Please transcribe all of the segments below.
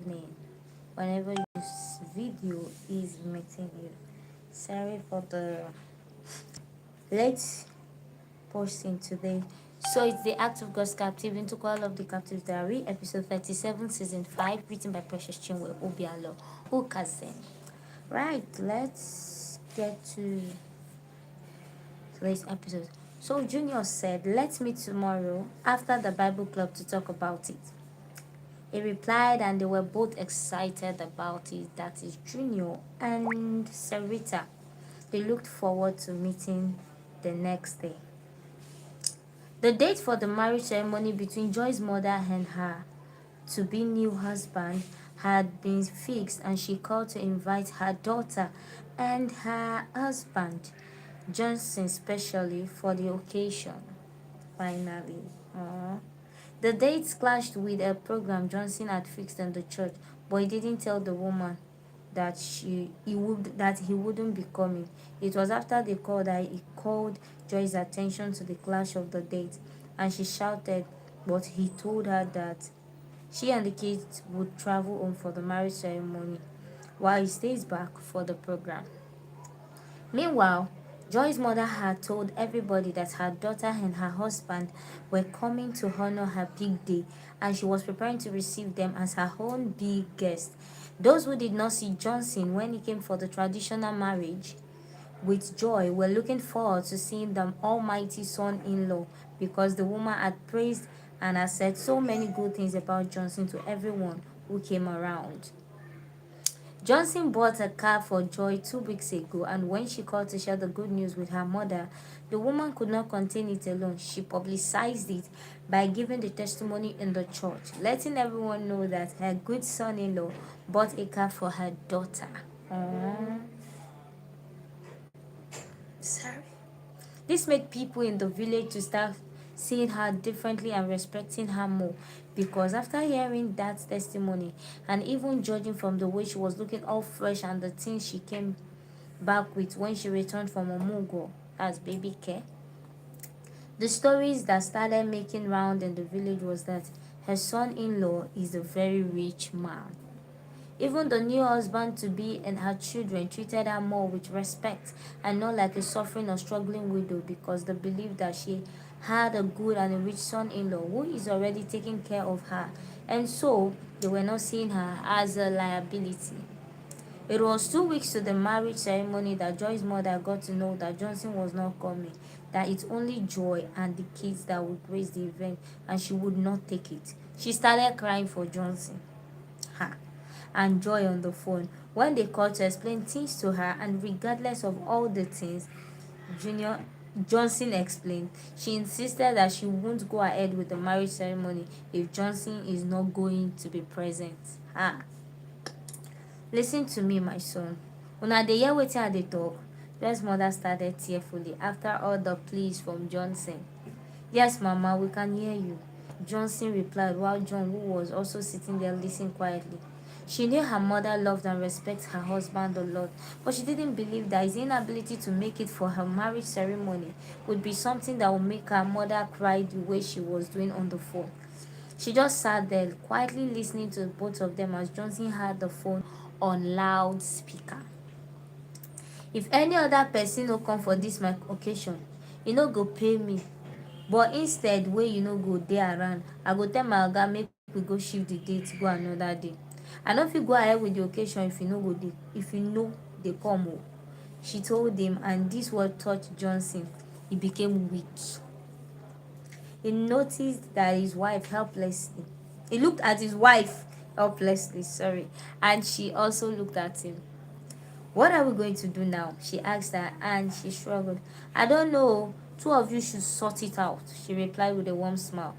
evening, whenever this video is meeting you. Sorry for the late posting today. So it's the Act of God's Captive into Call of the Captive Diary, episode 37, season 5, written by Precious Chinwe Obialor-Ukazim. Right, let's get to today's episode. So Junior said, let's meet tomorrow after the Bible club to talk about it. He replied, and they were both excited about it. That is Junior and Sarita. They looked forward to meeting the next day. The date for the marriage ceremony between Joy's mother and her to-be new husband had been fixed, and she called to invite her daughter and her husband, Johnson, specially for the occasion. Finally. Aww. The dates clashed with a program Johnson had fixed in the church, but he didn't tell the woman that he wouldn't be coming. It was after the call that he called Joy's attention to the clash of the dates, and she shouted, but he told her that she and the kids would travel home for the marriage ceremony while he stays back for the program. Meanwhile, Joy's mother had told everybody that her daughter and her husband were coming to honor her big day, and she was preparing to receive them as her own big guest. Those who did not see Johnson when he came for the traditional marriage with Joy were looking forward to seeing the almighty son-in-law, because the woman had praised and had said so many good things about Johnson to everyone who came around. Johnson bought a car for Joy 2 weeks ago, and when she called to share the good news with her mother, the woman could not contain it alone. She publicized it by giving the testimony in the church, letting everyone know that her good son-in-law bought a car for her daughter. Aww. Sorry. This made people in the village to start seeing her differently and respecting her more, because after hearing that testimony and even judging from the way she was looking all fresh and the things she came back with when she returned from Omugo as baby care, the stories that started making round in the village was that her son-in-law is a very rich man. Even the new husband-to-be and her children treated her more with respect and not like a suffering or struggling widow, because they believed that she had a good and a rich son-in-law who is already taking care of her, and so they were not seeing her as a liability. It was 2 weeks to the marriage ceremony that Joy's mother got to know that Johnson was not coming, that it's only Joy and the kids that would grace the event, and she would not take it. She started crying for Johnson. Ha! And Joy on the phone when they called to explain things to her, and regardless of all the things Junior Johnson explained, she insisted that she won't go ahead with the marriage ceremony if Johnson is not going to be present. Listen to me, my son. Una dey hear wetin I dey talk? Joy's mother started tearfully after all the pleas from Johnson. Yes, Mama, we can hear you, Johnson replied, while John, who was also sitting there, listened quietly. She knew her mother loved and respected her husband a lot, but she didn't believe that his inability to make it for her marriage ceremony would be something that would make her mother cry the way she was doing on the phone. She just sat there, quietly listening to both of them as Johnson had the phone on loudspeaker. If any other person no come for this my occasion, e no go pay me, but instead wey you no go dey around, I go tell my oga make we go shift the date go another day. I no fit go ahead with the occasion if you no dey come o, she told him, and this word touched Johnson. He became weak. He noticed that his wife helplessly. He looked at his wife helplessly, and she also looked at him. What are we going to do now? She asked her, and she shrugged. I don't know. Two of you should sort it out, she replied with a warm smile.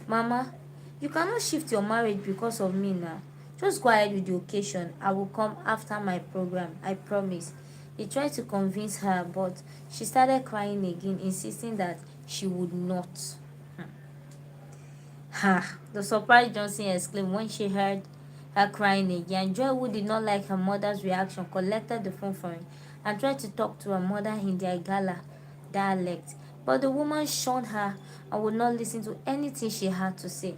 Mama, you cannot shift your marriage because of me now. Just go ahead with the occasion. I will come after my program, I promise. He tried to convince her, but she started crying again, insisting that she would not. Ha! The surprised Johnson exclaimed when she heard her crying again. Joy, who did not like her mother's reaction, collected the phone from him and tried to talk to her mother in their Igala dialect. But the woman shunned her and would not listen to anything she had to say.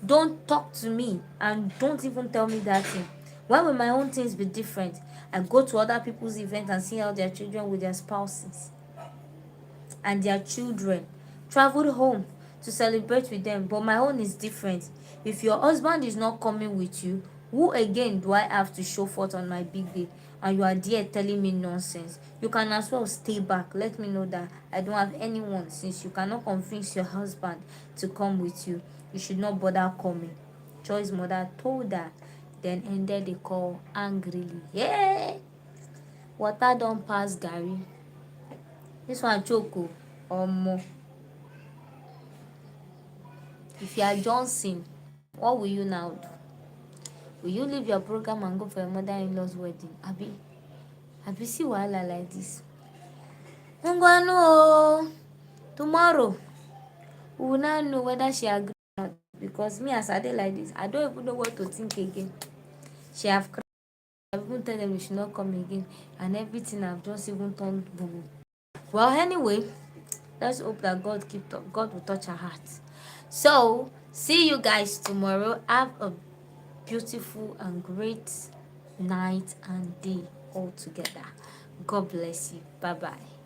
Don't talk to me and don't even tell me that thing. Why will my own things be different? I go to other people's events and see how their children with their spouses and their children traveled home to celebrate with them, but my own is different. If your husband is not coming with you, who again do I have to show forth on my big day? And you are there telling me nonsense. You can as well stay back. Let me know that I don't have anyone. Since you cannot convince your husband to come with you, you should not bother coming. Joy's mother told her, then ended the call angrily. Yeah, water don't pass Gary. This one choke or more. If you are Johnson, what will you now do? Will you leave your program and go for your mother-in-law's wedding? Abi see wahala like this. Ngwanu o, tomorrow we will now know whether she agree or not. Because me as I dey like this, I don't even know what to think again. She have cried. I even tell them we should not come again, and everything have just even turned boo. Well, anyway, let's hope that God will touch her heart. So see you guys tomorrow. Have a beautiful and great night and day all together. God bless you. Bye bye.